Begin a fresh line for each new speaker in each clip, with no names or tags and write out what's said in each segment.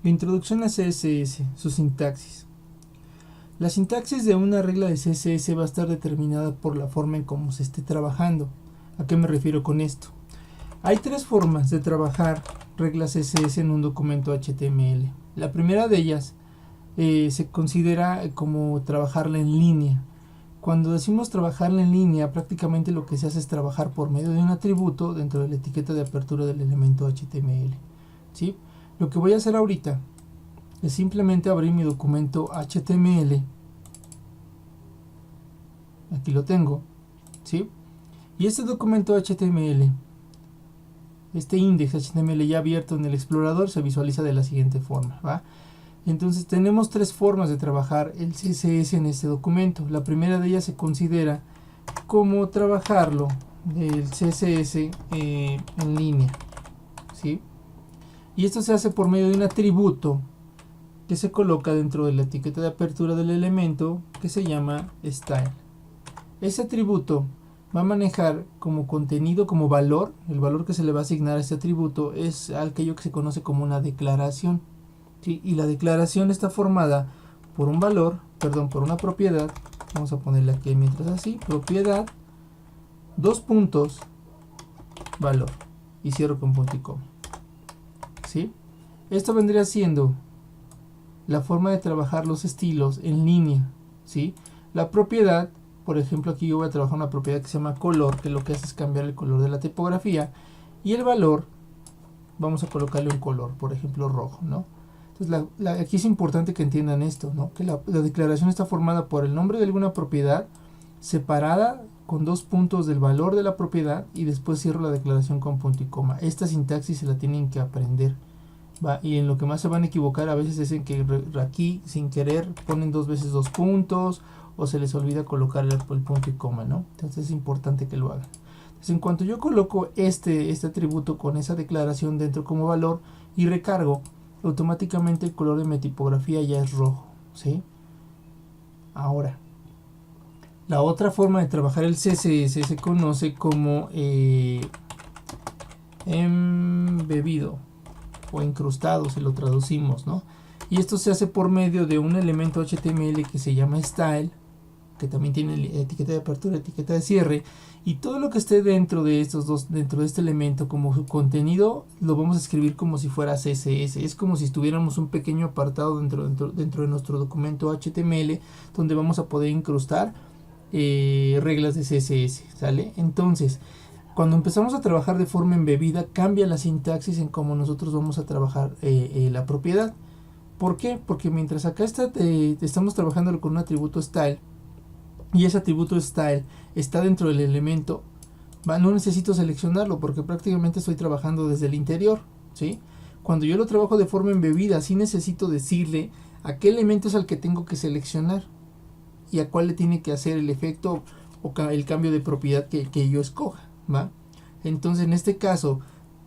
Introducción a CSS, su sintaxis. La sintaxis de una regla de CSS va a estar determinada por la forma en cómo se esté trabajando. ¿A qué me refiero con esto? Hay tres formas de trabajar reglas CSS en un documento HTML. La primera de ellas se considera como trabajarla en línea. Cuando decimos trabajarla en línea, prácticamente lo que se hace es trabajar por medio de un atributo dentro de la etiqueta de apertura del elemento HTML. ¿Sí? Lo que voy a hacer ahorita es simplemente abrir mi documento HTML. Aquí lo tengo, ¿sí? Y este documento HTML, este index HTML ya abierto en el explorador, se visualiza de la siguiente forma, ¿va? Entonces tenemos tres formas de trabajar el CSS en este documento. La primera de ellas se considera como trabajarlo del CSS en línea, ¿sí? Y esto se hace por medio de un atributo que se coloca dentro de la etiqueta de apertura del elemento que se llama style. Ese atributo va a manejar como contenido, como valor, el valor que se le va a asignar a este atributo es aquello que se conoce como una declaración, ¿sí? Y la declaración está formada por un valor, por una propiedad, vamos a ponerle aquí mientras así, propiedad, dos puntos, valor, y cierro con punto y coma, ¿sí? Esto vendría siendo la forma de trabajar los estilos en línea, ¿sí? La propiedad, por ejemplo, aquí yo voy a trabajar una propiedad que se llama color, que lo que hace es cambiar el color de la tipografía, y el valor, vamos a colocarle un color, por ejemplo, rojo, ¿no? Entonces, aquí es importante que entiendan esto, ¿no? Que la declaración está formada por el nombre de alguna propiedad, separada con dos puntos del valor de la propiedad, y después cierro la declaración con punto y coma. Esta sintaxis se la tienen que aprender. ¿Va? Y en lo que más se van a equivocar a veces es en que aquí sin querer ponen dos veces dos puntos o se les olvida colocar el punto y coma, ¿no? Entonces es importante que lo hagan. Entonces, en cuanto yo coloco este atributo con esa declaración dentro como valor y recargo, automáticamente el color de mi tipografía ya es rojo, ¿sí? Ahora, la otra forma de trabajar el CSS se conoce como embebido o incrustado, si lo traducimos, ¿no? Y esto se hace por medio de un elemento HTML que se llama style, que también tiene etiqueta de apertura, etiqueta de cierre, y todo lo que esté dentro de estos dos, dentro de este elemento como su contenido, lo vamos a escribir como si fuera CSS. Es como si tuviéramos un pequeño apartado dentro de nuestro documento HTML donde vamos a poder incrustar reglas de CSS, ¿sale? Entonces, cuando empezamos a trabajar de forma embebida, cambia la sintaxis en cómo nosotros vamos a trabajar la propiedad. ¿Por qué? Porque mientras acá estamos trabajando con un atributo style, y ese atributo style está dentro del elemento, no necesito seleccionarlo porque prácticamente estoy trabajando desde el interior, ¿sí? Cuando yo lo trabajo de forma embebida, sí necesito decirle a qué elemento es al que tengo que seleccionar y a cuál le tiene que hacer el efecto o el cambio de propiedad que yo escoja, ¿va? Entonces en este caso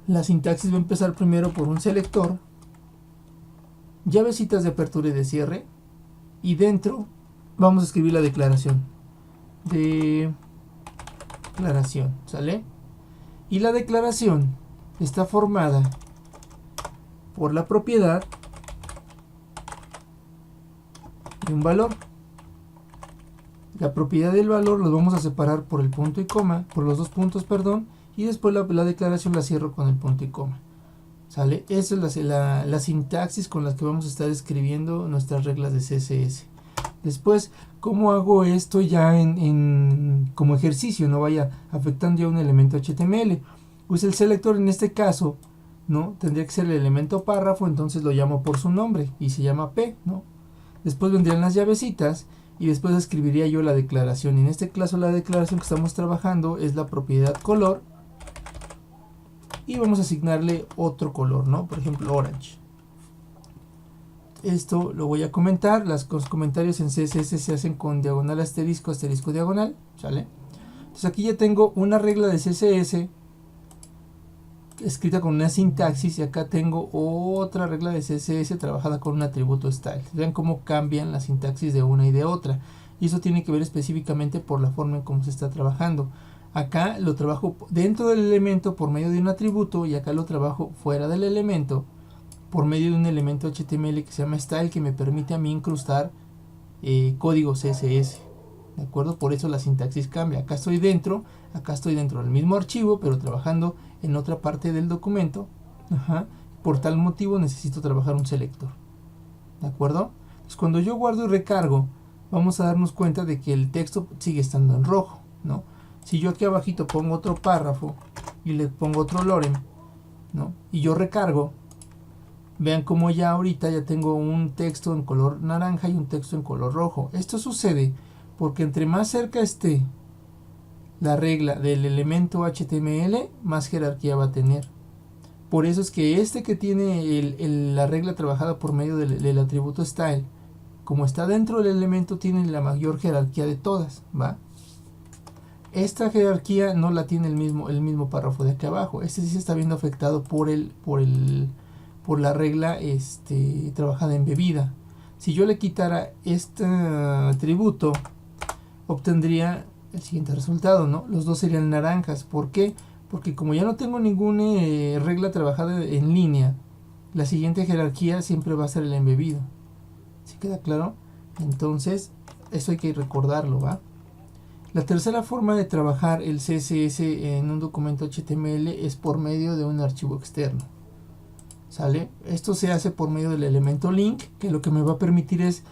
la sintaxis va a empezar primero por un selector, llavecitas de apertura y de cierre, y dentro vamos a escribir la declaración, ¿sale? Y la declaración está formada por la propiedad y un valor. La propiedad del valor lo vamos a separar por el punto y coma, por los dos puntos, perdón, y después la declaración la cierro con el punto y coma, ¿sale? Esa es la sintaxis con la que vamos a estar escribiendo nuestras reglas de CSS. Después, ¿cómo hago esto ya como ejercicio? No vaya afectando ya un elemento HTML. Pues el selector en este caso, ¿no? Tendría que ser el elemento párrafo, entonces lo llamo por su nombre y se llama P, ¿no? Después vendrían las llavecitas y después escribiría yo la declaración. Y en este caso la declaración que estamos trabajando es la propiedad color y vamos a asignarle otro color, ¿no? Por ejemplo, orange. Esto lo voy a comentar. Los comentarios en CSS se hacen con diagonal asterisco, asterisco diagonal, ¿sale? Entonces aquí ya tengo una regla de CSS escrita con una sintaxis y acá tengo otra regla de CSS trabajada con un atributo style. Vean cómo cambian la sintaxis de una y de otra. Y eso tiene que ver específicamente por la forma en cómo se está trabajando. Acá lo trabajo dentro del elemento por medio de un atributo y acá lo trabajo fuera del elemento por medio de un elemento HTML que se llama style, que me permite a mí incrustar código CSS. ¿De acuerdo? Por eso la sintaxis cambia. Acá estoy dentro del mismo archivo, pero trabajando en otra parte del documento. Ajá. Por tal motivo necesito trabajar un selector. ¿De acuerdo? Entonces, cuando yo guardo y recargo, vamos a darnos cuenta de que el texto sigue estando en rojo, ¿no? Si yo aquí abajito pongo otro párrafo y le pongo otro lorem, ¿no? Y yo recargo, vean como ya ahorita ya tengo un texto en color naranja y un texto en color rojo. Esto sucede porque entre más cerca esté la regla del elemento HTML, más jerarquía va a tener. Por eso es que este que tiene la regla trabajada por medio del atributo style, como está dentro del elemento, tiene la mayor jerarquía de todas, ¿va? Esta jerarquía no la tiene el mismo párrafo de aquí abajo. Este sí se está viendo afectado por la regla trabajada en bebida. Si yo le quitara este atributo, obtendría el siguiente resultado, ¿no? Los dos serían naranjas. ¿Por qué? Porque como ya no tengo ninguna regla trabajada en línea, la siguiente jerarquía siempre va a ser el embebido. ¿Sí queda claro? Entonces, eso hay que recordarlo, ¿va? La tercera forma de trabajar el CSS en un documento HTML es por medio de un archivo externo. ¿Sale? Esto se hace por medio del elemento link, que lo que me va a permitir es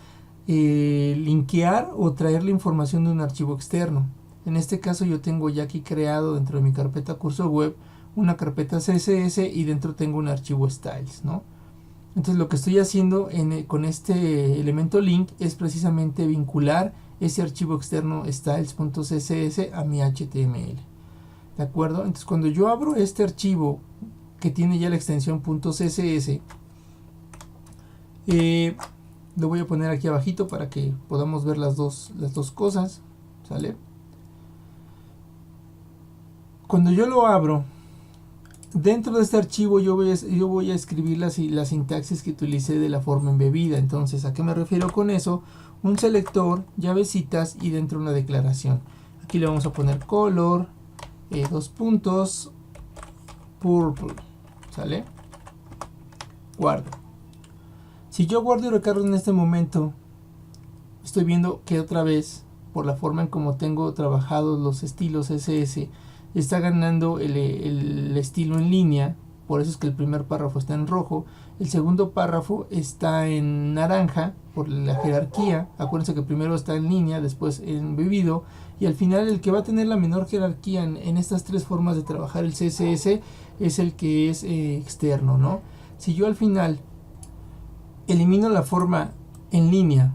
linkear o traer la información de un archivo externo. En este caso yo tengo ya aquí creado dentro de mi carpeta Cursor Web una carpeta CSS y dentro tengo un archivo styles, ¿no? Entonces lo que estoy haciendo con este elemento link es precisamente vincular ese archivo externo styles.css a mi HTML. ¿De acuerdo? Entonces cuando yo abro este archivo que tiene ya la extensión .css, lo voy a poner aquí abajito para que podamos ver las dos cosas, ¿sale? Cuando yo lo abro, dentro de este archivo yo voy a escribir la sintaxis que utilicé de la forma embebida. Entonces, ¿a qué me refiero con eso? Un selector, llavecitas y dentro una declaración. Aquí le vamos a poner color, dos puntos, purple, ¿sale? Guardo. Si yo guardo y recargo en este momento, estoy viendo que otra vez, por la forma en como tengo trabajados los estilos CSS, está ganando el estilo en línea. Por eso es que el primer párrafo está en rojo, el segundo párrafo está en naranja por la jerarquía. Acuérdense que primero está en línea, después en bebido, y al final el que va a tener la menor jerarquía en estas tres formas de trabajar el CSS es el que es externo, ¿no? Si yo al final elimino la forma en línea,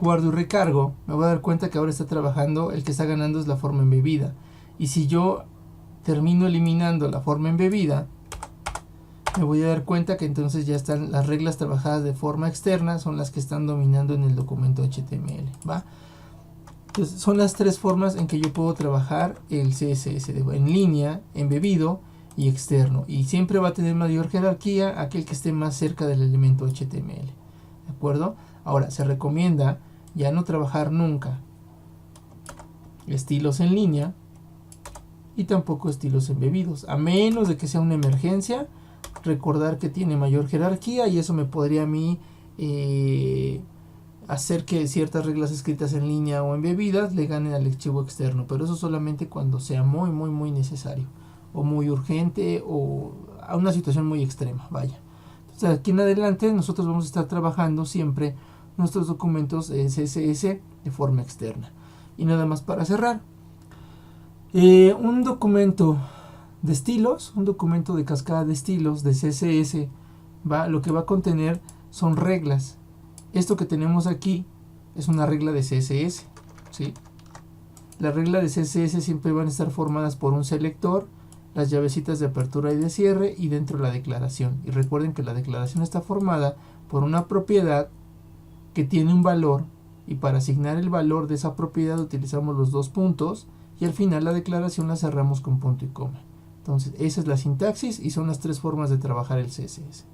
guardo y recargo, me voy a dar cuenta que ahora está trabajando, el que está ganando es la forma embebida. Y si yo termino eliminando la forma embebida, me voy a dar cuenta que entonces ya están las reglas trabajadas de forma externa, son las que están dominando en el documento HTML, ¿va? Entonces son las tres formas en que yo puedo trabajar el CSS, en línea, embebido y externo. Y siempre va a tener mayor jerarquía aquel que esté más cerca del elemento HTML, ¿de acuerdo? Ahora, se recomienda ya no trabajar nunca estilos en línea y tampoco estilos embebidos, a menos de que sea una emergencia. Recordar que tiene mayor jerarquía y eso me podría a mí hacer que ciertas reglas escritas en línea o embebidas le ganen al archivo externo, pero eso solamente cuando sea muy necesario o muy urgente o a una situación muy extrema, vaya. Entonces aquí en adelante nosotros vamos a estar trabajando siempre nuestros documentos CSS de forma externa. Y nada más para cerrar, un documento de estilos, un documento de cascada de estilos de CSS, lo que va a contener son reglas. Esto que tenemos aquí es una regla de CSS, ¿sí? La regla de CSS siempre van a estar formadas por un selector, las llavecitas de apertura y de cierre y dentro la declaración. Y recuerden que la declaración está formada por una propiedad que tiene un valor, y para asignar el valor de esa propiedad utilizamos los dos puntos y al final la declaración la cerramos con punto y coma. Entonces esa es la sintaxis y son las tres formas de trabajar el CSS.